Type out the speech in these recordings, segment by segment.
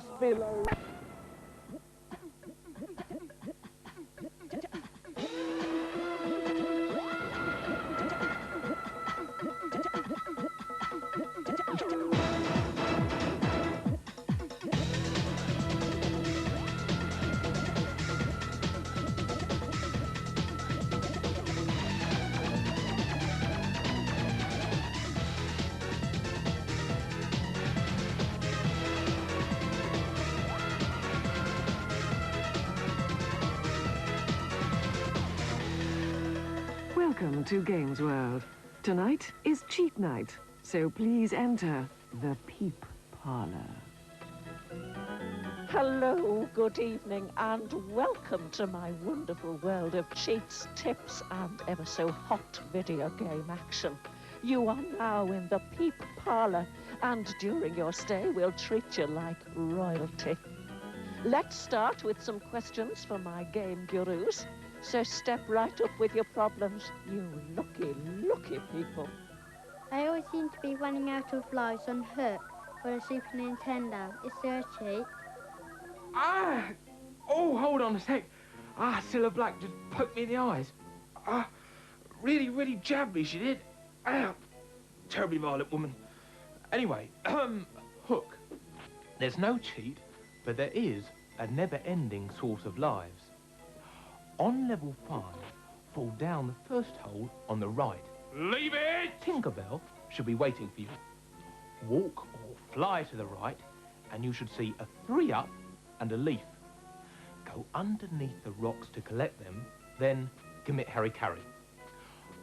must be low. Welcome to Games World. Tonight is cheat night, so please enter the Peep Parlour. Hello, good evening, and welcome to my wonderful world of cheats, tips, and ever so hot video game action. You are now in the Peep Parlour, and during your stay, we'll treat you like royalty. Let's start with some questions for my game gurus. So step right up with your problems, you lucky, lucky people. I always seem to be running out of lives on Hook for the Super Nintendo. Is there a cheat? Oh, hold on a sec. Cilla Black just poked me in the eyes. Really jabbed me, she did. Terribly violent woman. Anyway, Hook. There's no cheat, but there is a never-ending source of lives. On level 5, fall down the first hole on the right. Leave it! Tinkerbell should be waiting for you. Walk or fly to the right, and you should see a 3-up and a leaf. Go underneath the rocks to collect them, then commit Harry-Carry.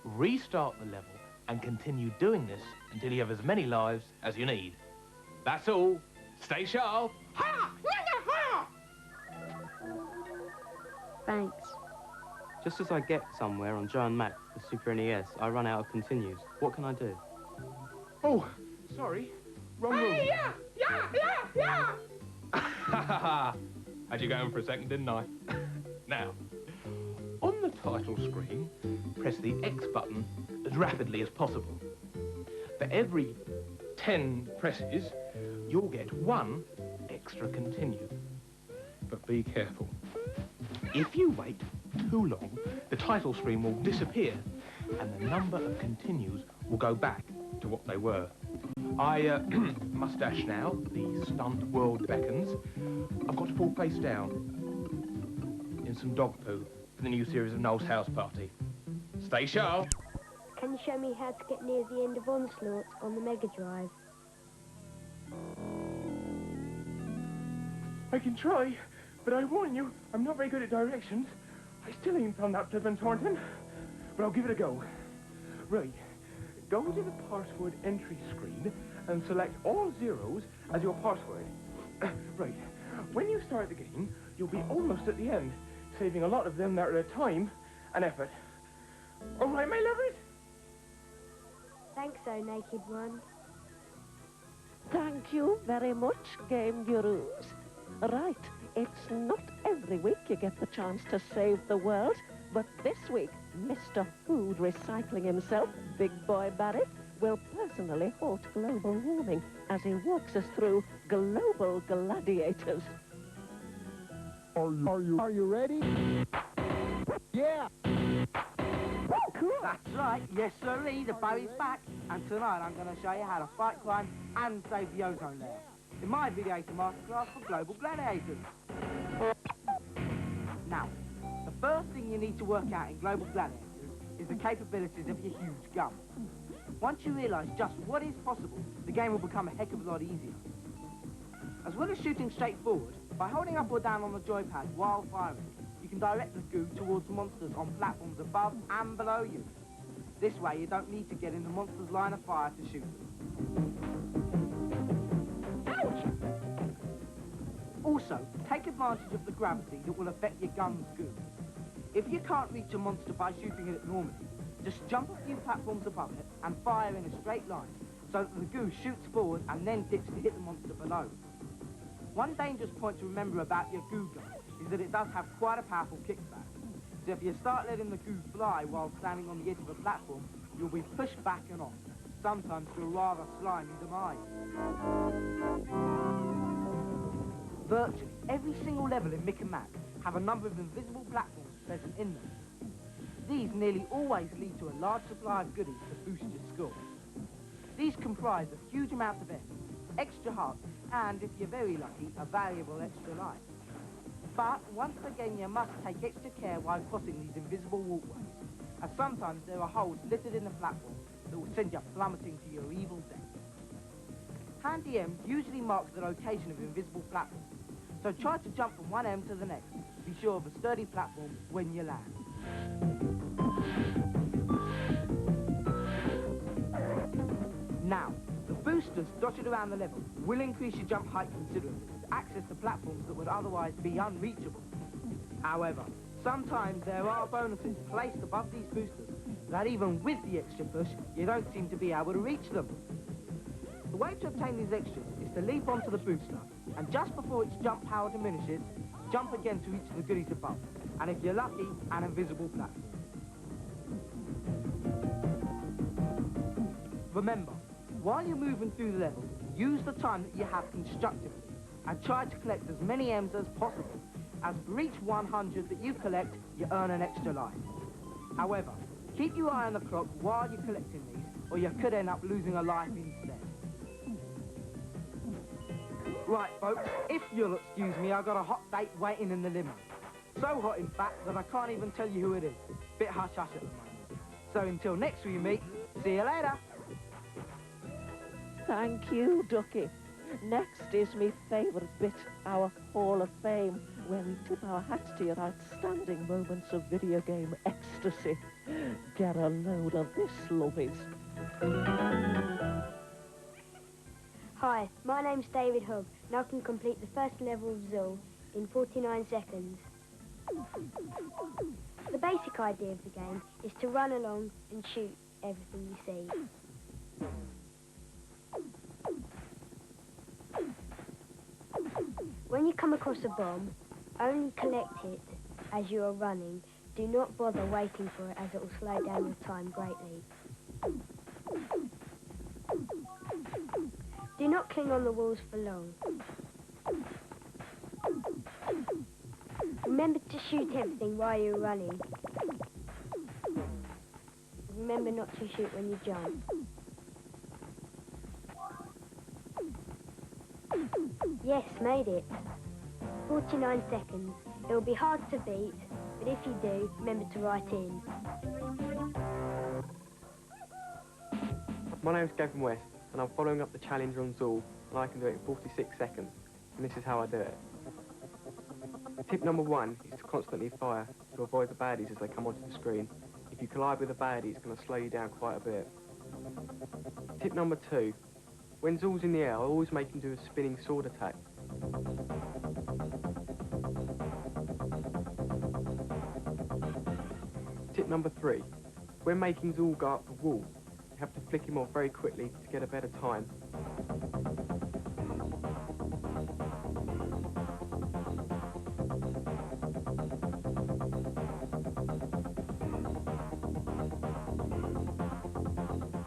Restart the level and continue doing this until you have as many lives as you need. That's all. Stay sharp. Ha! Ha! Thanks. Just as I get somewhere on Joe and Mac, the Super NES, I run out of continues. What can I do? Oh, sorry. Wrong room. Yeah! Had you going for a second, didn't I? Now, on the title screen, press the X button as rapidly as possible. For every 10 presses, you'll get 1 extra continue. But be careful. If you wait too long, the title screen will disappear and the number of continues will go back to what they were. I must dash now. The stunt world beckons. I've got to fall face down in some dog poo for the new series of Noel's House Party. Stay sharp. Can you show me how to get near the end of Onslaught on the Mega Drive? I can try, but I warn you, I'm not very good at directions. I still ain't found that Devon Thornton, but I'll give it a go. Right, go to the password entry screen and select all zeros as your password. Right, when you start the game, you'll be almost at the end, saving a lot of them that are time and effort. All right, my lovers? Thanks, O Naked One. Thank you very much, game gurus. Right, it's not every week you get the chance to save the world, but this week, Mr. Food Recycling himself, Big Boy Barrett, will personally halt global warming as he walks us through global gladiators. Are you ready? Yeah! Cool. That's right, yes sirree, the bow is back, and tonight I'm going to show you how to fight crime and save the ozone layer. In my Gladiator Masterclass for Global Gladiators. Now, the first thing you need to work out in Global Gladiators is the capabilities of your huge gun. Once you realise just what is possible, the game will become a heck of a lot easier. As well as shooting straight forward, by holding up or down on the joypad while firing, you can direct the goo towards monsters on platforms above and below you. This way you don't need to get in the monster's line of fire to shoot them. Also, take advantage of the gravity that will affect your gun's goo. If you can't reach a monster by shooting at it normally, just jump a few platforms above it and fire in a straight line so that the goo shoots forward and then dips to hit the monster below. One dangerous point to remember about your goo gun is that it does have quite a powerful kickback. So if you start letting the goo fly while standing on the edge of a platform, you'll be pushed back and off, sometimes to a rather slimy demise. Virtually every single level in Mick and Mac have a number of invisible platforms present in them. These nearly always lead to a large supply of goodies to boost your score. These comprise a huge amount of M's, extra hearts, and, if you're very lucky, a valuable extra life. But once again, you must take extra care while crossing these invisible walkways, as sometimes there are holes littered in the platform that will send you plummeting to your evil death. Handy M's usually mark the location of invisible platforms, so try to jump from one M to the next. Be sure of a sturdy platform when you land. Now, the boosters dotted around the level will increase your jump height considerably to access the platforms that would otherwise be unreachable. However, sometimes there are bonuses placed above these boosters that even with the extra push, you don't seem to be able to reach them. The way to obtain these extras is to leap onto the booster, and just before its jump power diminishes, jump again to reach the goodies above, and if you're lucky, an invisible platform. Remember, while you're moving through the level, use the time that you have constructively, and try to collect as many M's as possible, as for each 100 that you collect, you earn an extra life. However, keep your eye on the clock while you're collecting these, or you could end up losing a life instead. Right, folks, if you'll excuse me, I've got a hot date waiting in the limo. So hot, in fact, that I can't even tell you who it is. Bit hush-hush at the moment. So until next we meet, see you later. Thank you, Ducky. Next is my favourite bit, our Hall of Fame, where we tip our hats to your outstanding moments of video game ecstasy. Get a load of this, lovies. Hi, my name's David Hogg, and I can complete the first level of Zool in 49 seconds. The basic idea of the game is to run along and shoot everything you see. When you come across a bomb, only collect it as you are running. Do not bother waiting for it, as it will slow down your time greatly. Do not cling on the walls for long. Remember to shoot everything while you're running. Remember not to shoot when you jump. Yes, made it. 49 seconds. It will be hard to beat, but if you do, remember to write in. My name's Gavin West, and I'm following up the challenge on Zool, and I can do it in 46 seconds, and this is how I do it. Tip number 1 is to constantly fire to avoid the baddies as they come onto the screen. If you collide with a baddie, it's going to slow you down quite a bit. Tip number 2, when Zool's in the air, I always make him do a spinning sword attack. Tip number 3, when making Zool go up the wall, you have to flick him off very quickly to get a better time.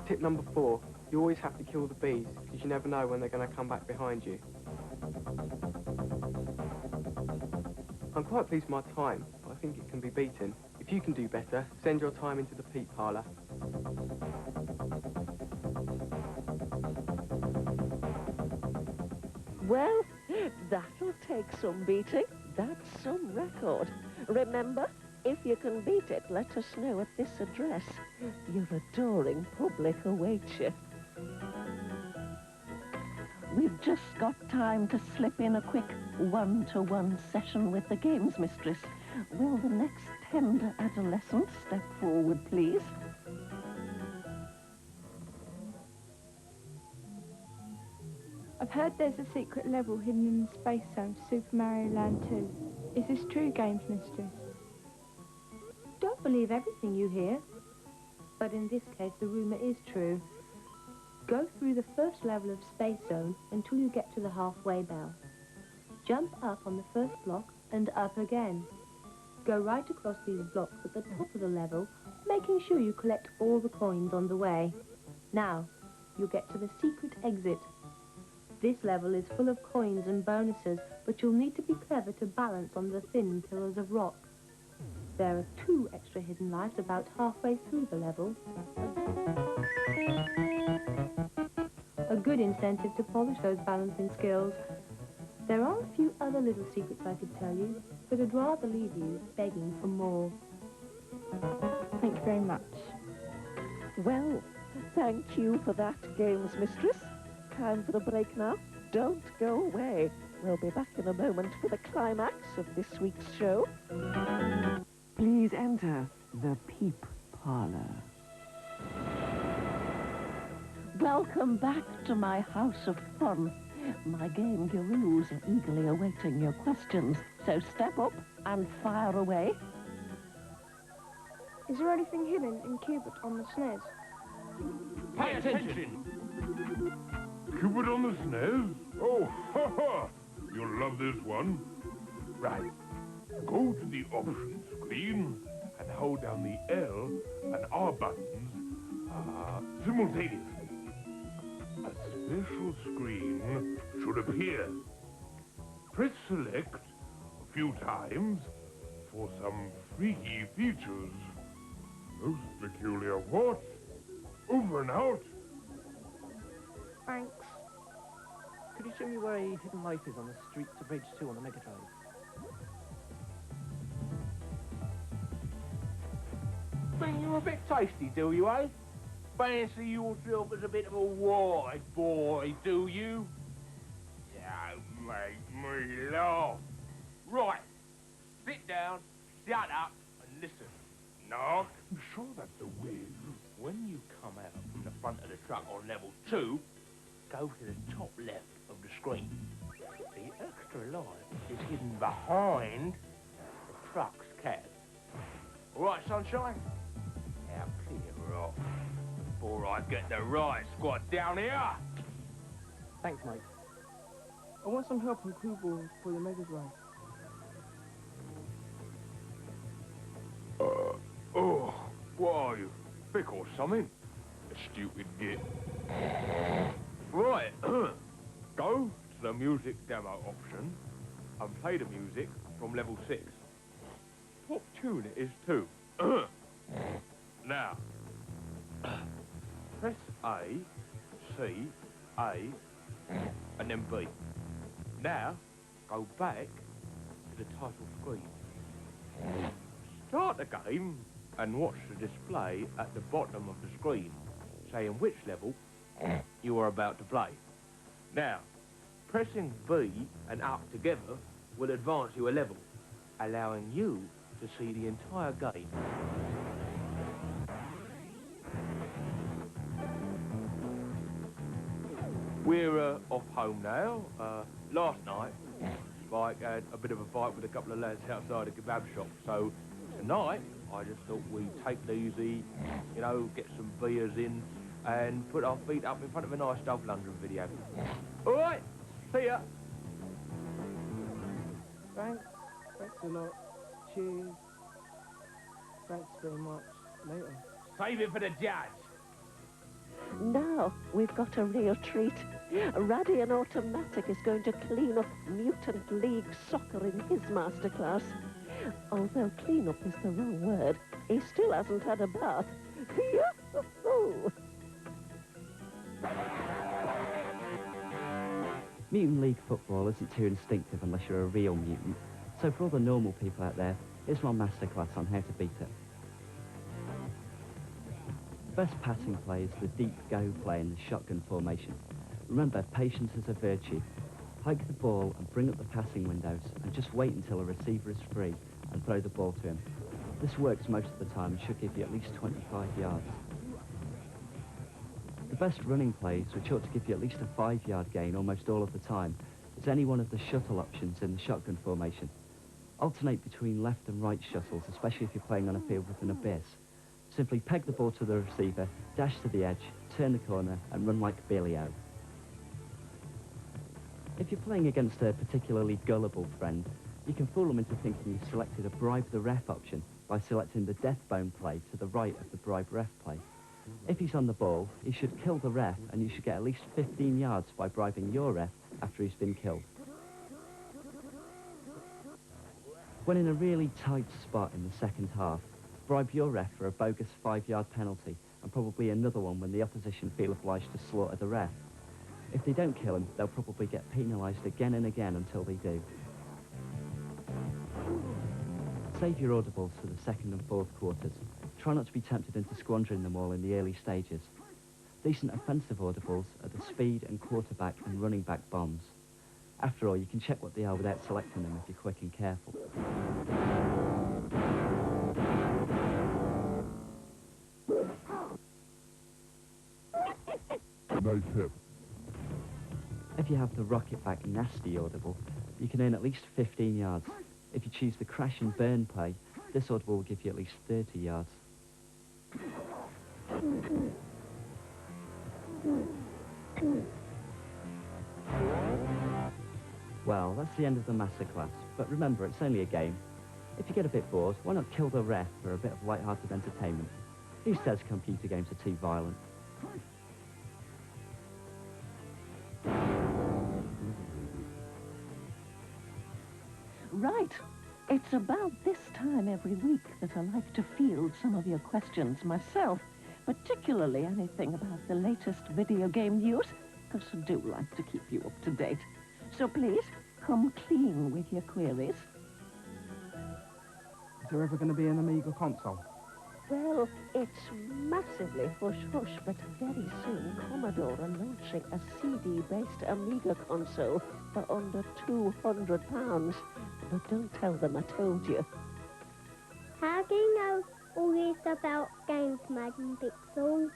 Tip number 4, you always have to kill the bees, because you never know when they're going to come back behind you. I'm quite pleased with my time, but I think it can be beaten. If you can do better, send your time into the Peep Parlour. Well, that'll take some beating. That's some record. Remember, if you can beat it, let us know at this address. Your adoring public awaits you. We've just got time to slip in a quick one-to-one session with the games mistress. Will the next tender adolescent step forward, please? I've heard there's a secret level hidden in the space zone for Super Mario Land 2. Is this true, games mistress? Don't believe everything you hear. But in this case, the rumor is true. Go through the first level of Space Zone until you get to the halfway bell. Jump up on the first block and up again. Go right across these blocks at the top of the level, making sure you collect all the coins on the way. Now, you get to the secret exit. This level is full of coins and bonuses, but you'll need to be clever to balance on the thin pillars of rock. There are 2 extra hidden lives about halfway through the level. A good incentive to polish those balancing skills. There are a few other little secrets I could tell you, but I'd rather leave you begging for more. Thank you very much. Well, thank you for that, Games Mistress. Time for a break now. Don't go away. We'll be back in a moment for the climax of this week's show. Please enter the Peep Parlour. Welcome back to my house of fun. My game gurus are eagerly awaiting your questions, so step up and fire away. Is there anything hidden in Cupid on the SNES? Pay attention! Cupid on the SNES? Oh, ha ha! You'll love this one. Right. Go to the options screen and hold down the L and R buttons simultaneously. A special screen should appear. Press select a few times for some freaky features. Most peculiar what? Over and out. Thanks. Could you show me where a hidden light is on the Street to Bridge 2 on the Mega Drive? Think you're a bit tasty, do you, eh? Fancy yourself as a bit of a wide boy, do you? Don't make me laugh. Right, sit down, shut up, and listen. Knock. I'm sure that's a wig. When you come out from the front of the truck on level 2, go to the top left of the screen. The extra light is hidden behind the truck's cab. All right, sunshine? Now clear off before I get the riot squad down here. Thanks, mate. I want some help on clue balls for the Mega Drive. Oh, what are you? Thick or something? A stupid git. Right, go to the music demo option and play the music from level 6. What tune it is too. Now, press A, C, A, and then B. Now, go back to the title screen. Start the game and watch the display at the bottom of the screen, saying which level you are about to play. Now, pressing B and up together will advance you a level, allowing you to see the entire game. We're off home now. Last night, Spike had a bit of a fight with a couple of lads outside a kebab shop, so tonight I just thought we'd take it easy, you know, get some beers in and put our feet up in front of a nice Dolph Lundgren video. All right, see ya. Thanks. Thanks a lot. Cheers. Thanks very much. Later. Save it for the judge. Now we've got a real treat. Radian Automatic is going to clean up Mutant League Soccer in his masterclass. Although clean up is the wrong word, he still hasn't had a bath. Yahoo! Mutant League football isn't too instinctive unless you're a real mutant, so for all the normal people out there, here's my masterclass on how to beat it. Best passing play is the deep go play in the shotgun formation. Remember, patience is a virtue. Hike the ball and bring up the passing windows and just wait until a receiver is free and throw the ball to him. This works most of the time and should give you at least 25 yards. The best running plays, which ought to give you at least a 5-yard gain almost all of the time, is any one of the shuttle options in the shotgun formation. Alternate between left and right shuttles, especially if you're playing on a field with an abyss. Simply peg the ball to the receiver, dash to the edge, turn the corner, and run like Billy-O. If you're playing against a particularly gullible friend, you can fool them into thinking you've selected a bribe the ref option by selecting the death bone play to the right of the bribe ref play. If he's on the ball, he should kill the ref, and you should get at least 15 yards by bribing your ref after he's been killed. When in a really tight spot in the second half, bribe your ref for a bogus 5-yard penalty, and probably another one when the opposition feel obliged to slaughter the ref. If they don't kill him, they'll probably get penalised again and again until they do. Save your audibles for the second and fourth quarters. Try not to be tempted into squandering them all in the early stages. Decent offensive audibles are the speed and quarterback and running back bombs. After all, you can check what they are without selecting them if you're quick and careful. Nice hit. If you have the rocket back nasty audible, you can earn at least 15 yards. If you choose the crash and burn play, this audible will give you at least 30 yards. Well, that's the end of the Masterclass, but remember, it's only a game. If you get a bit bored, why not kill the ref for a bit of light-hearted entertainment? Who says computer games are too violent? Right. It's about this time every week that I like to field some of your questions myself, particularly anything about the latest video game news, because I do like to keep you up to date. So please, come clean with your queries. Is there ever going to be an Amiga console? Well, it's massively hush-hush, but very soon Commodore are launching a CD-based Amiga console for under £200. But don't tell them I told you. How do you know all this about games, Madam Pixel?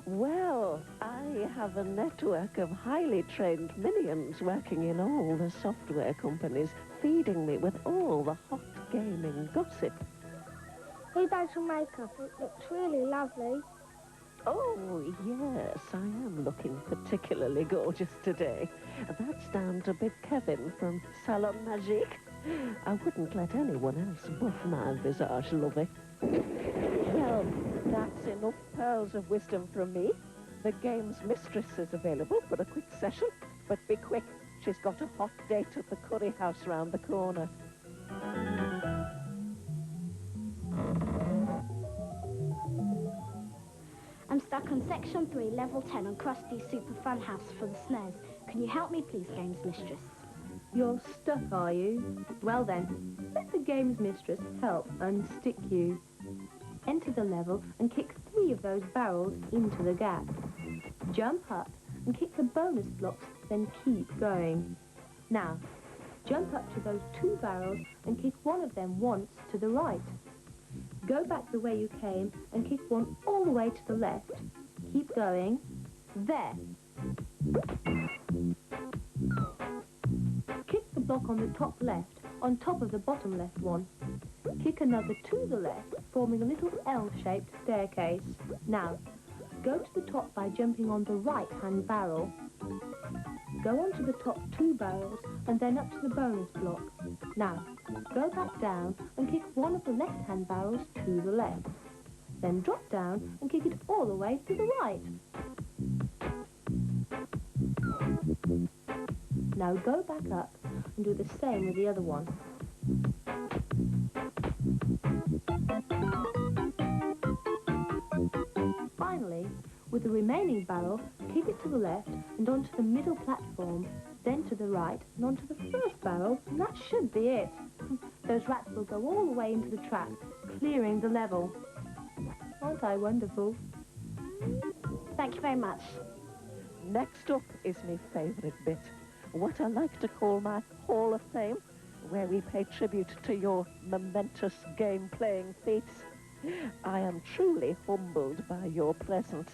Well, I have a network of highly trained minions working in all the software companies, feeding me with all the hot gaming gossip. Who does your makeup? It looks really lovely. Oh, yes, I am looking particularly gorgeous today. That's down to Big Kevin from Salon Magique. I wouldn't let anyone else buff my visage, lovey. Well, that's enough pearls of wisdom from me. The game's mistress is available for a quick session, but be quick. She's got a hot date at the curry house round the corner. I'm stuck on Section 3, Level 10 on Krusty's Super Fun House for the SNES. Can you help me, please, Games Mistress? You're stuck, are you? Well then, let the game's mistress help unstick you. Enter the level and kick 3 of those barrels into the gap. Jump up and kick the bonus blocks, then keep going. Now, jump up to those 2 barrels and kick one of them once to the right. Go back the way you came and kick one all the way to the left. Keep going. There. Kick the block on the top left, on top of the bottom left one. Kick another to the left, forming a little L-shaped staircase. Now, go to the top by jumping on the right-hand barrel. Go on to the top 2 barrels and then up to the bonus block. Now, go back down and kick one of the left-hand barrels to the left. Then drop down and kick it all the way to the right. Now go back up and do the same with the other one. Finally, with the remaining barrel, kick it to the left and onto the middle platform, then to the right and onto the first barrel, and that should be it. Those rats will go all the way into the trap, clearing the level. Aren't I wonderful? Thank you very much. Next up is my favourite bit, what I like to call my Hall of Fame, where we pay tribute to your momentous game-playing feats. I am truly humbled by your presence.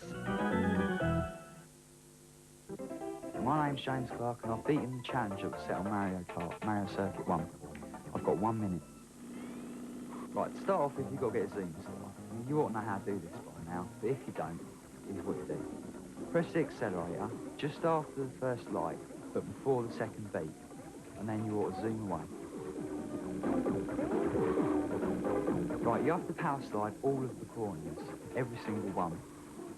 My name's James Clark and I've beaten the challenge that was set on Mario Kart, Mario Circuit 1. I've got 1 minute. Right, to start off with, you've got to get a zoom score. I mean, you ought to know how to do this by now, but if you don't, here's what you do. Press the accelerator just after the first light, but before the second beat, and then you ought to zoom away. Right, you have to power slide all of the corners, every single one.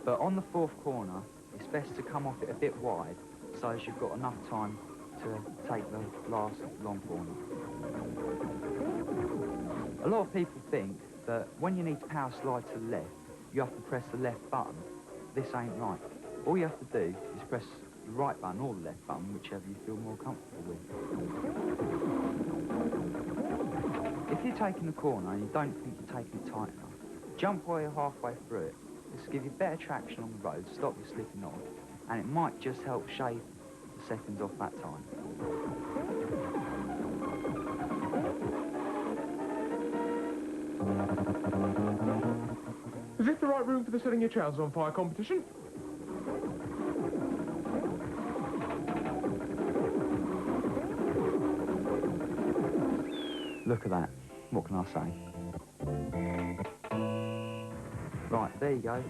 But on the fourth corner, it's best to come off it a bit wide, so as you've got enough time to take the last long corner. A lot of people think that when you need to power slide to the left, you have to press the left button. This ain't right. All you have to do is press the right button or the left button, whichever you feel more comfortable with. If you're taking the corner and you don't think you're taking it tight enough, jump while you're halfway through it. This will give you better traction on the road, stop you slipping off, and it might just help shave the seconds off that time. Is this the right room for the setting your trousers on fire competition? Look at that. What can I say? Right, there you go.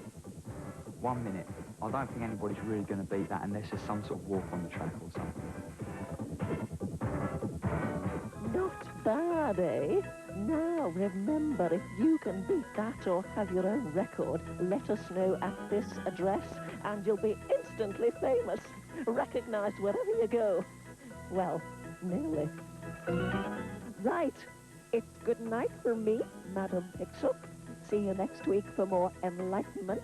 1 minute. I don't think anybody's really going to beat that unless there's some sort of walk on the track or something. Not bad, eh? Now, remember, if you can beat that or have your own record, let us know at this address and you'll be instantly famous, recognised wherever you go. Well, nearly. Right, it's good night for me, Madam Picks Up. See you next week for more enlightenment.